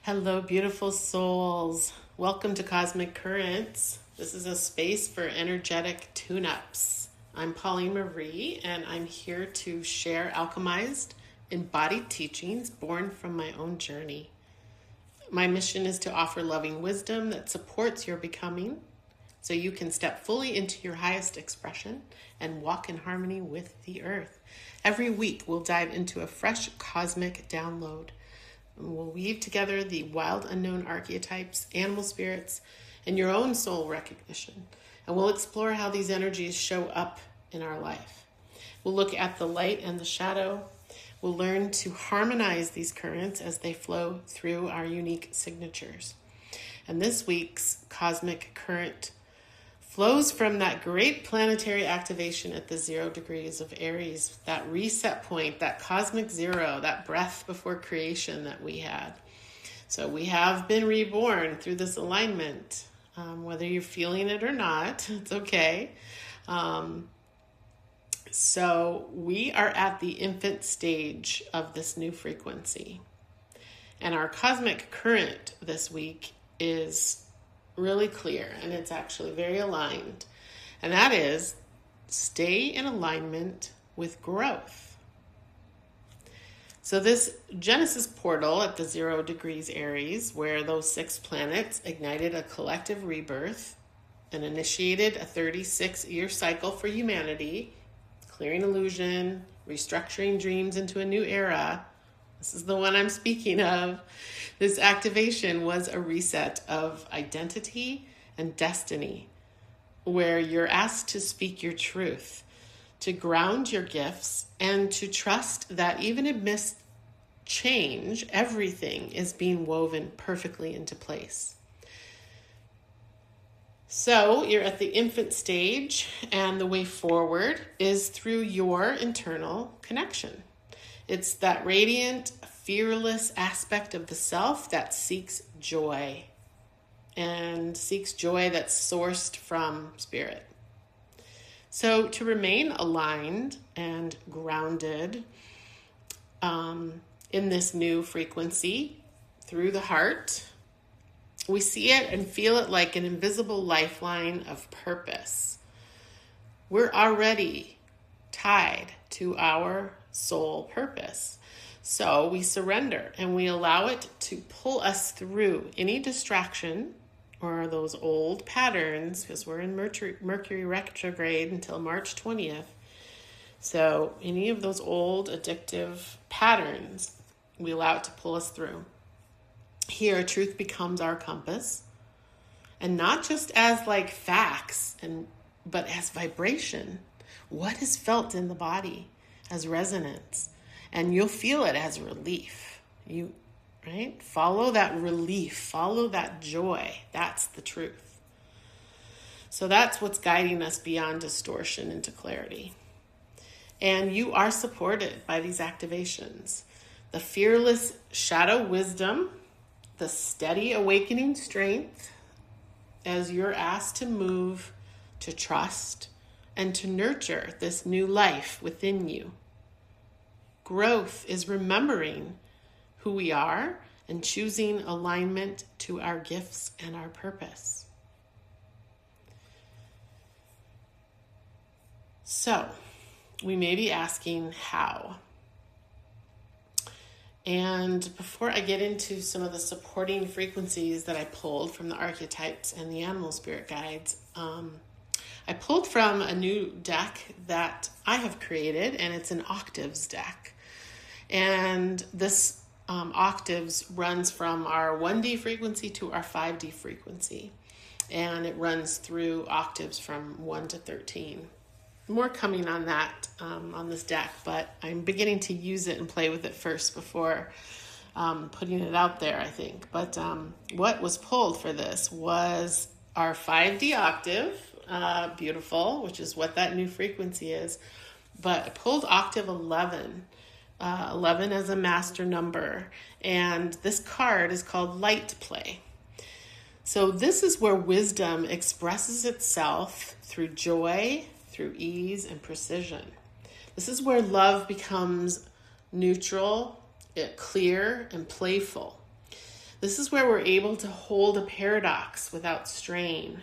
Hello, beautiful souls. Welcome to Cosmic Currents. This is a space for energetic tune-ups. I'm Pauline Marie, and I'm here to share alchemized, embodied teachings born from my own journey. My mission is to offer loving wisdom that supports your becoming so you can step fully into your highest expression and walk in harmony with the earth. Every week, we'll dive into a fresh cosmic download. We'll weave together the wild unknown archetypes, animal spirits, and your own soul recognition. And we'll explore how these energies show up in our life. We'll look at the light and the shadow. We'll learn to harmonize these currents as they flow through our unique signatures. And this week's cosmic current flows from that great planetary activation at the 0 degrees of Aries, that reset point, that cosmic zero, that breath before creation that we had. So we have been reborn through this alignment. Whether you're feeling it or not, it's okay. So we are at the infant stage of this new frequency. And our cosmic current this week is really clear, and it's actually very aligned. And that is, stay in alignment with growth. So this Genesis portal at the 0 degrees Aries, where those 6 planets ignited a collective rebirth and initiated a 36-year cycle for humanity, clearing illusion, restructuring dreams into a new era. This is the one I'm speaking of. This activation was a reset of identity and destiny, where you're asked to speak your truth, to ground your gifts, and to trust that even amidst change, everything is being woven perfectly into place. So you're at the infant stage, and the way forward is through your internal connection. It's that radiant, fearless aspect of the self that seeks joy, and seeks joy that's sourced from spirit. So to remain aligned and grounded in this new frequency through the heart, we see it and feel it like an invisible lifeline of purpose. We're already tied to our soul purpose. So we surrender and we allow it to pull us through any distraction or those old patterns, because we're in Mercury retrograde until March 20th. So any of those old addictive patterns, we allow it to pull us through. Here, truth becomes our compass, and not just as like facts, but as vibration. What is felt in the body as resonance, and you'll feel it as relief. Right? Follow that relief, follow that joy. That's the truth. So that's what's guiding us beyond distortion into clarity. And you are supported by these activations. The fearless shadow wisdom, the steady awakening strength, as you're asked to move, to trust, and to nurture this new life within you. Growth is remembering who we are and choosing alignment to our gifts and our purpose. So, we may be asking how. And before I get into some of the supporting frequencies that I pulled from the archetypes and the animal spirit guides, I pulled from a new deck that I have created, and it's an octaves deck. And this octaves runs from our 1D frequency to our 5D frequency. And it runs through octaves from 1 to 13. More coming on that on this deck, but I'm beginning to use it and play with it first before putting it out there, I think. But what was pulled for this was our 5D octave, beautiful, which is what that new frequency is. But I pulled octave 11, 11 as a master number. And this card is called Light Play. So this is where wisdom expresses itself through joy, through ease and precision. This is where love becomes neutral, clear, and playful. This is where we're able to hold a paradox without strain.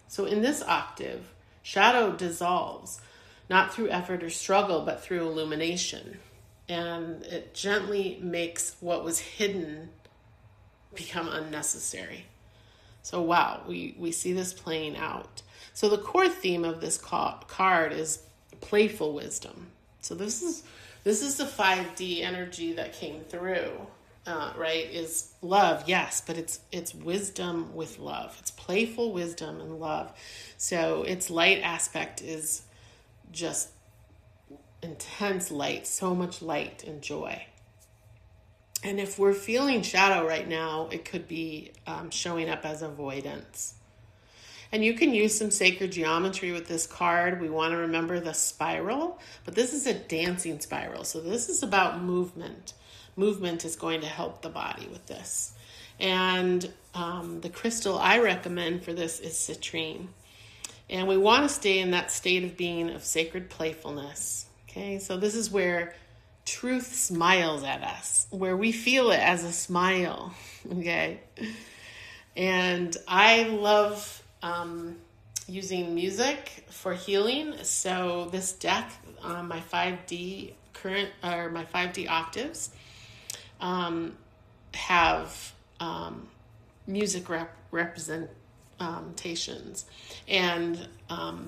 So in this octave, shadow dissolves, not through effort or struggle, but through illumination. And it gently makes what was hidden become unnecessary. So wow, we see this playing out. So the core theme of this card is playful wisdom. So this is the 5D energy that came through, right? Is love, yes, but it's wisdom with love. It's playful wisdom and love. So its light aspect is just intense light, so much light and joy. And if we're feeling shadow right now, it could be showing up as avoidance. And you can use some sacred geometry with this card. We want to remember the spiral, but this is a dancing spiral. So this is about movement. Movement is going to help the body with this. And the crystal I recommend for this is citrine. And we want to stay in that state of being of sacred playfulness. Okay, so this is where truth smiles at us, where we feel it as a smile. Okay, and I love using music for healing. So this deck, my 5D octaves, have music representations, and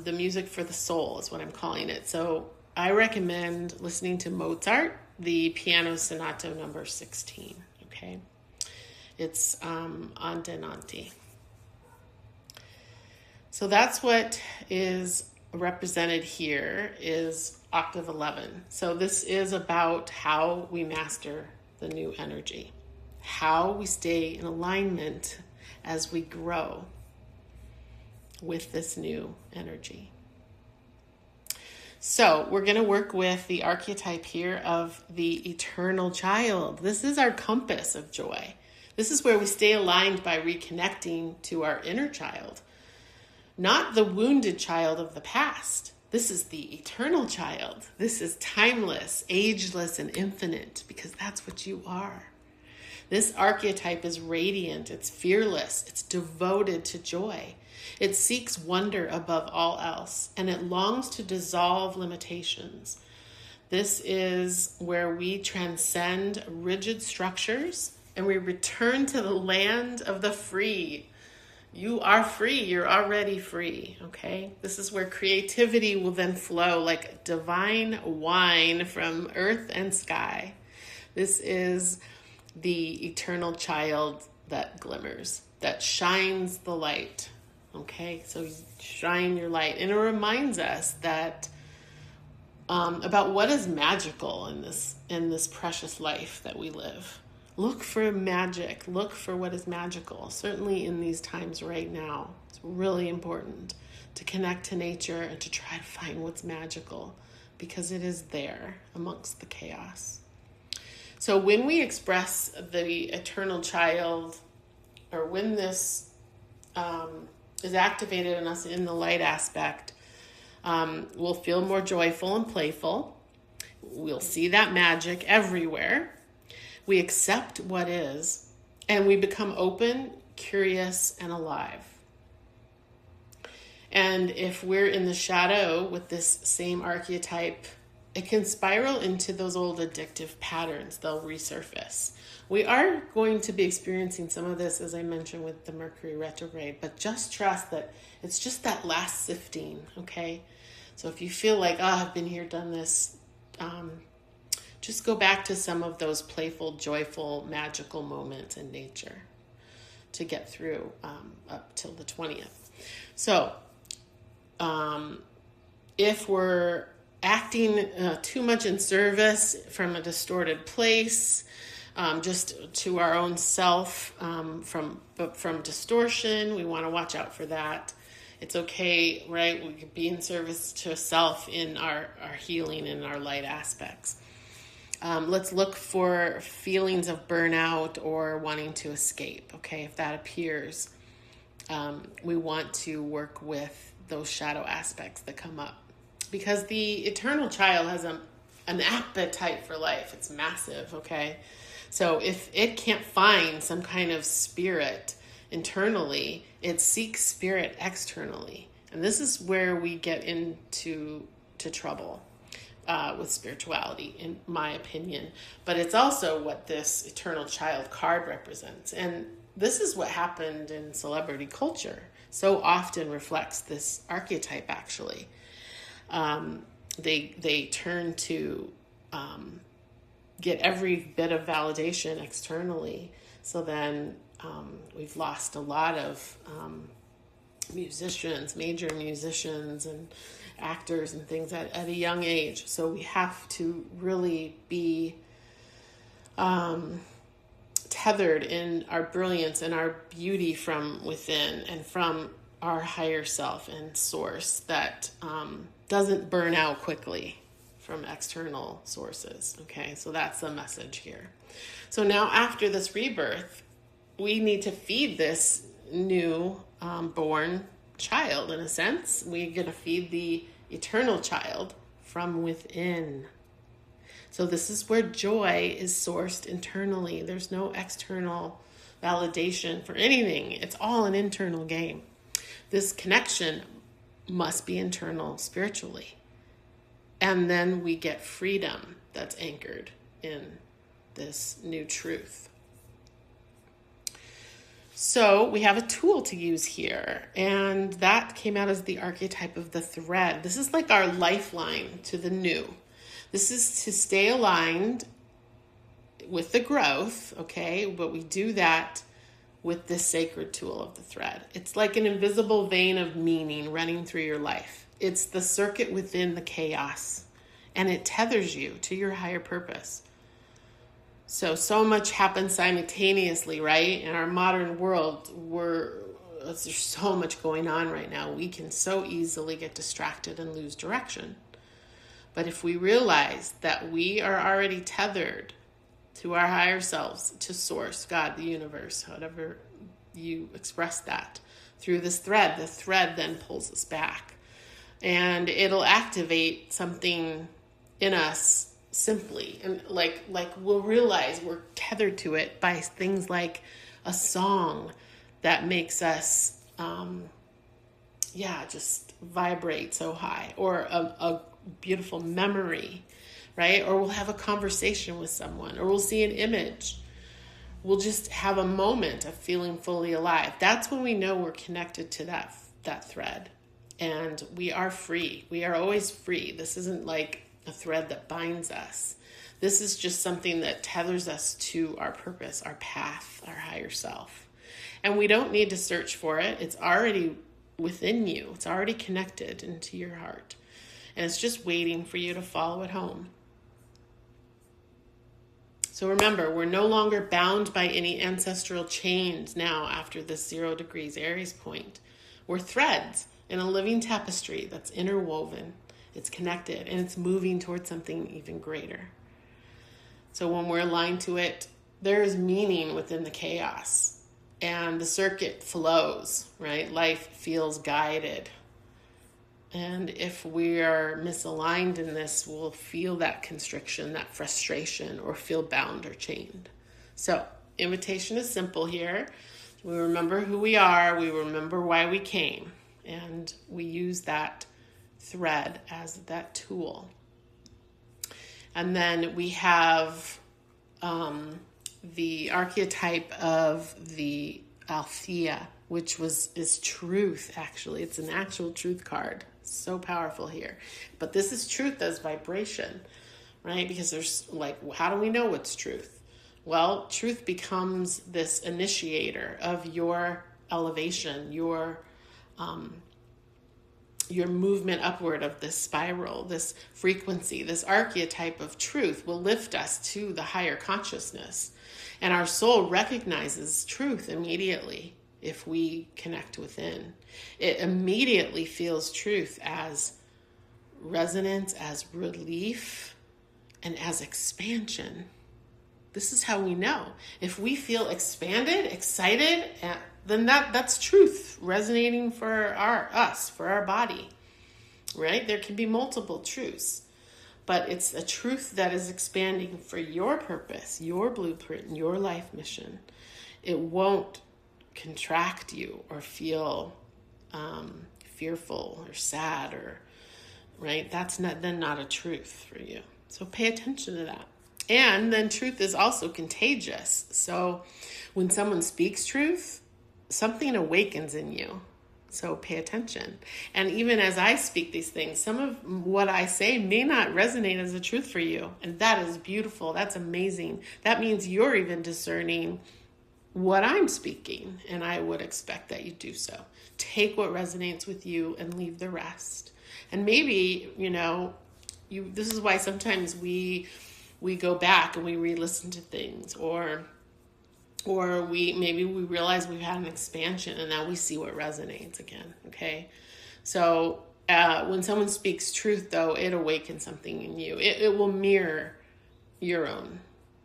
the music for the soul is what I'm calling it. So I recommend listening to Mozart, the Piano Sonata number 16. Okay, it's Andante. So that's what is represented here is octave 11. So this is about how we master the new energy, how we stay in alignment as we grow with this new energy. So we're going to work with the archetype here of the eternal child. This is our compass of joy. This is where we stay aligned by reconnecting to our inner child, not the wounded child of the past. This is the eternal child. This is timeless, ageless, and infinite, because that's what you are. This archetype is radiant, it's fearless, it's devoted to joy. It seeks wonder above all else, and it longs to dissolve limitations. This is where we transcend rigid structures and we return to the land of the free. You are free. You're already free, okay? This is where creativity will then flow like divine wine from earth and sky. This is the eternal child that glimmers, that shines the light, okay? So shine your light. And it reminds us that about what is magical in this precious life that we live. Look for magic. Look for what is magical. Certainly in these times right now, it's really important to connect to nature and to try to find what's magical, because it is there amongst the chaos. So when we express the eternal child, or when this is activated in us in the light aspect, we'll feel more joyful and playful. We'll see that magic everywhere. We accept what is, and we become open, curious, and alive. And if we're in the shadow with this same archetype, it can spiral into those old addictive patterns. They'll resurface. We are going to be experiencing some of this, as I mentioned, with the Mercury retrograde, but just trust that it's just that last sifting, okay? So if you feel like, I've been here, done this, just go back to some of those playful, joyful, magical moments in nature to get through up till the 20th. So if we're acting too much in service from a distorted place, just to our own self, from distortion, we want to watch out for that. It's okay, right? We could be in service to self in our healing and our light aspects. Let's look for feelings of burnout or wanting to escape, okay? If that appears, we want to work with those shadow aspects that come up. Because the eternal child has an appetite for life. It's massive, okay? So if it can't find some kind of spirit internally, it seeks spirit externally. And this is where we get into trouble with spirituality, in my opinion. But it's also what this eternal child card represents. And this is what happened in celebrity culture. So often reflects this archetype, actually. They turn to get every bit of validation externally. So then we've lost a lot of musicians, major musicians and actors and things at a young age. So we have to really be tethered in our brilliance and our beauty from within and from our higher self and source that doesn't burn out quickly from external sources. Okay, so that's the message here. So now after this rebirth, we need to feed this new born child, in a sense. We're going to feed the eternal child from within. So this is where joy is sourced internally. There's no external validation for anything. It's all an internal game. This connection must be internal spiritually. And then we get freedom that's anchored in this new truth. So we have a tool to use here, and that came out as the archetype of the thread. This is like our lifeline to the new. This is to stay aligned with the growth, okay? But we do that with this sacred tool of the thread. It's like an invisible vein of meaning running through your life. It's the circuit within the chaos, and it tethers you to your higher purpose. So much happens simultaneously, right? In our modern world, there's so much going on right now. We can so easily get distracted and lose direction. But if we realize that we are already tethered to our higher selves, to source, God, the universe, however you express that, through this thread, the thread then pulls us back. And it'll activate something in us simply. And like we'll realize we're tethered to it by things like a song that makes us, just vibrate so high, or a beautiful memory, right? Or we'll have a conversation with someone, or we'll see an image. We'll just have a moment of feeling fully alive. That's when we know we're connected to that thread, and we are free. We are always free. This isn't like a thread that binds us. This is just something that tethers us to our purpose, our path, our higher self. And we don't need to search for it. It's already within you. It's already connected into your heart. And it's just waiting for you to follow it home. So remember, we're no longer bound by any ancestral chains now after this 0 degrees Aries point. We're threads in a living tapestry that's interwoven. It's connected, and it's moving towards something even greater. So when we're aligned to it, there is meaning within the chaos, and the circuit flows, right? Life feels guided. And if we are misaligned in this, we'll feel that constriction, that frustration, or feel bound or chained. So invitation is simple here. We remember who we are. We remember why we came. And we use that thread as that tool. And then we have the archetype of the Althea, which is truth, actually. It's an actual truth card. So powerful here. But this is truth as vibration, right? Because there's how do we know what's truth? Well, truth becomes this initiator of your elevation, your movement upward of this spiral, this frequency, this archetype of truth will lift us to the higher consciousness. And our soul recognizes truth immediately if we connect within. It immediately feels truth as resonance, as relief, and as expansion. This is how we know. If we feel expanded, excited, then that's truth resonating for us, for our body, right? There can be multiple truths. but it's a truth that is expanding for your purpose, your blueprint, your life mission. It won't contract you or feel fearful or sad, or right. That's not a truth for you. So pay attention to that. And then truth is also contagious. So when someone speaks truth, something awakens in you. So pay attention. And even as I speak these things, some of what I say may not resonate as a truth for you. And that is beautiful. That's amazing. That means you're even discerning what I'm speaking. And I would expect that you do so. Take what resonates with you and leave the rest. And maybe, this is why sometimes we go back and we re-listen to things, or we realize we've had an expansion and now we see what resonates again. Okay. So when someone speaks truth, though, it awakens something in you. It will mirror your own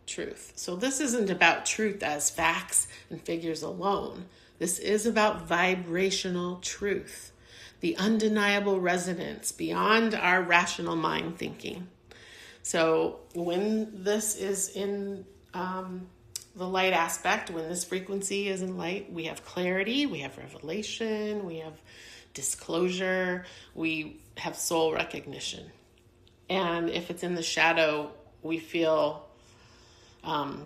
truth. So this isn't about truth as facts and figures alone. This is about vibrational truth, the undeniable resonance beyond our rational mind thinking. So when this is in the light aspect, when this frequency is in light, we have clarity, we have revelation, we have disclosure, we have soul recognition. And if it's in the shadow, we feel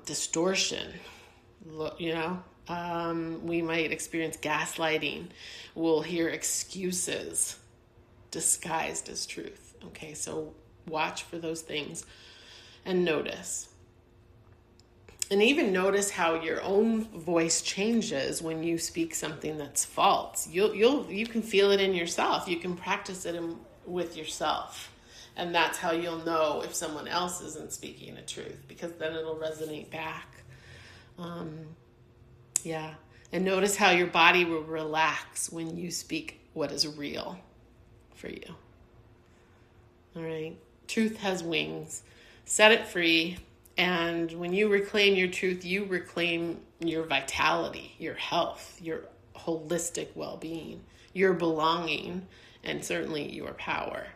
distortion, we might experience gaslighting. We'll hear excuses disguised as truth. Okay, so watch for those things and notice. And even notice how your own voice changes when you speak something that's false. You can feel it in yourself. You can practice it with yourself. And that's how you'll know if someone else isn't speaking the truth, because then it'll resonate back. And notice how your body will relax when you speak what is real for you. All right. Truth has wings. Set it free. And when you reclaim your truth, you reclaim your vitality, your health, your holistic well-being, your belonging, and certainly your power.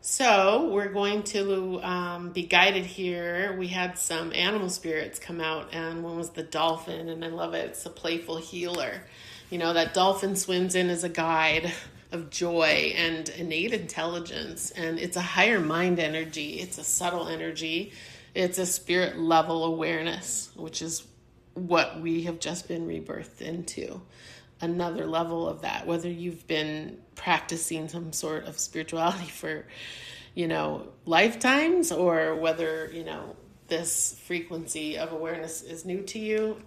So we're going to be guided here. We had some animal spirits come out, and one was the dolphin, and I love it. It's a playful healer. That dolphin swims in as a guide of joy and innate intelligence, and it's a higher mind energy. It's a subtle energy. It's a spirit level awareness, which is what we have just been rebirthed into. Another level of that, whether you've been practicing some sort of spirituality for, lifetimes, or whether, this frequency of awareness is new to you.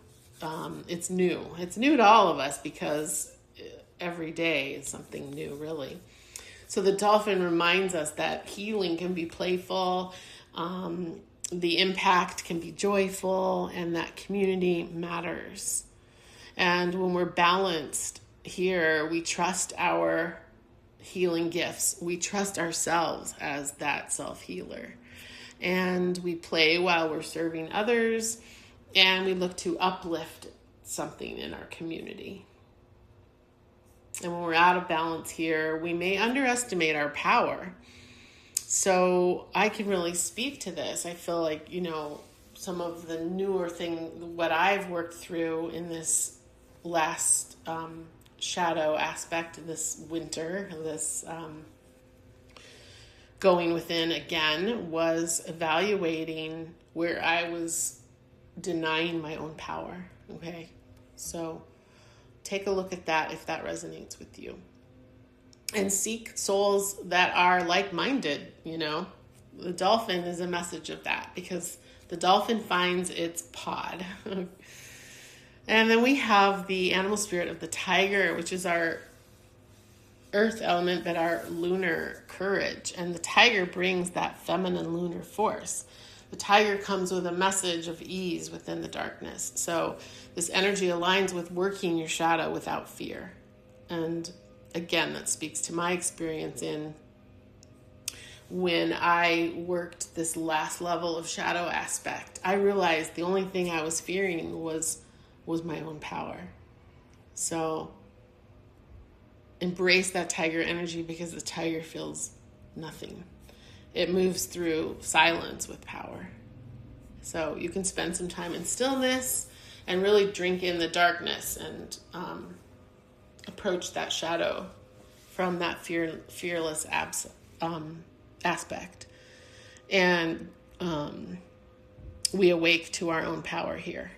It's new. It's new to all of us because every day is something new, really. So the dolphin reminds us that healing can be playful, the impact can be joyful, and that community matters. And when we're balanced here, we trust our healing gifts. We trust ourselves as that self-healer. And we play while we're serving others, and we look to uplift something in our community. And when we're out of balance here, we may underestimate our power. So I can really speak to this. I feel like, some of the newer what I've worked through in this last shadow aspect, this winter, this going within again, was evaluating where I was denying my own power. Okay, so take a look at that if that resonates with you. And seek souls that are like-minded, The dolphin is a message of that, because the dolphin finds its pod. And then we have the animal spirit of the tiger, which is our earth element, but our lunar courage. And the tiger brings that feminine lunar force. The tiger comes with a message of ease within the darkness. So this energy aligns with working your shadow without fear. And again, that speaks to my experience in when I worked this last level of shadow aspect. I realized the only thing I was fearing was my own power. So embrace that tiger energy, because the tiger feels nothing. It moves through silence with power. So you can spend some time in stillness and really drink in the darkness and approach that shadow from that fearless aspect. And we awake to our own power here.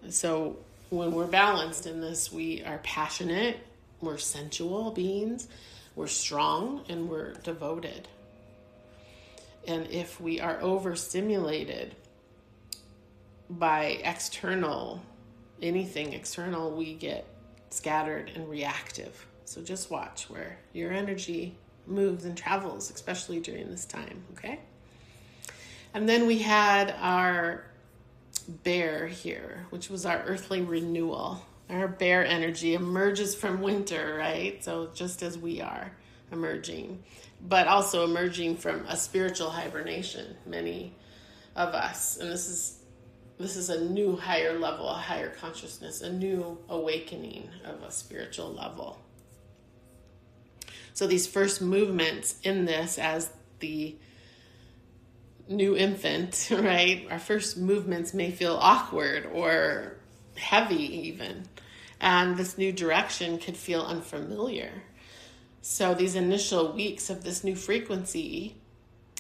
So when we're balanced in this, we are passionate, we're sensual beings, we're strong, and we're devoted. And if we are overstimulated by anything external, we get scattered and reactive. So just watch where your energy moves and travels, especially during this time, okay? And then we had our bear here, which was our earthly renewal. Our bear energy emerges from winter, right? So just as we are emerging, but also emerging from a spiritual hibernation, many of us. And this is a new higher level, a higher consciousness, a new awakening of a spiritual level. So these first movements in this as the new infant, right? Our first movements may feel awkward or heavy even. And this new direction could feel unfamiliar. So these initial weeks of this new frequency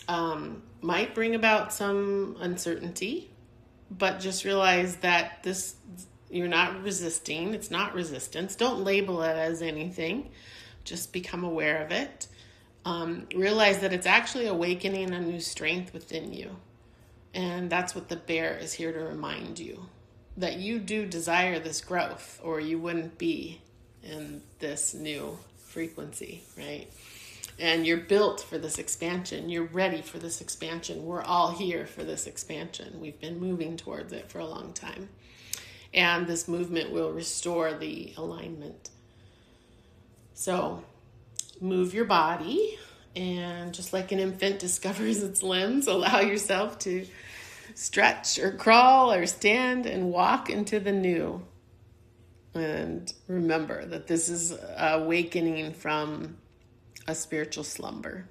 might bring about some uncertainty, but just realize that you're not resisting. It's not resistance. Don't label it as anything. Just become aware of it. Realize that it's actually awakening a new strength within you. And that's what the bear is here to remind you. That you do desire this growth, or you wouldn't be in this new frequency, right? And you're built for this expansion. You're ready for this expansion. We're all here for this expansion. We've been moving towards it for a long time. And this movement will restore the alignment. So move your body, and just like an infant discovers its limbs, allow yourself to stretch or crawl or stand and walk into the new. And remember that this is awakening from a spiritual slumber.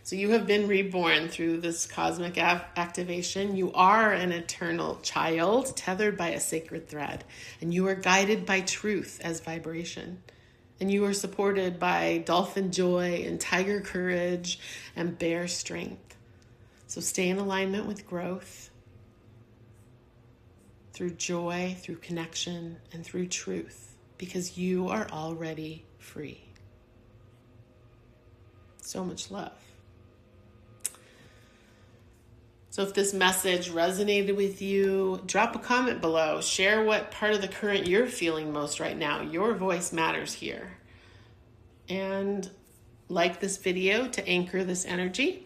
So you have been reborn through this cosmic activation. You are an eternal child tethered by a sacred thread, and you are guided by truth as vibration. And you are supported by dolphin joy and tiger courage and bear strength. So stay in alignment with growth through joy, through connection, and through truth, because you are already free. So much love. So if this message resonated with you, drop a comment below. Share what part of the current you're feeling most right now. Your voice matters here. And like this video to anchor this energy.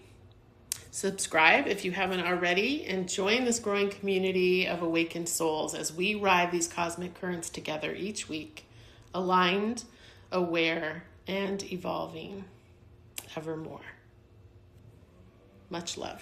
Subscribe if you haven't already, and join this growing community of awakened souls as we ride these cosmic currents together each week, aligned, aware, and evolving evermore. Much love.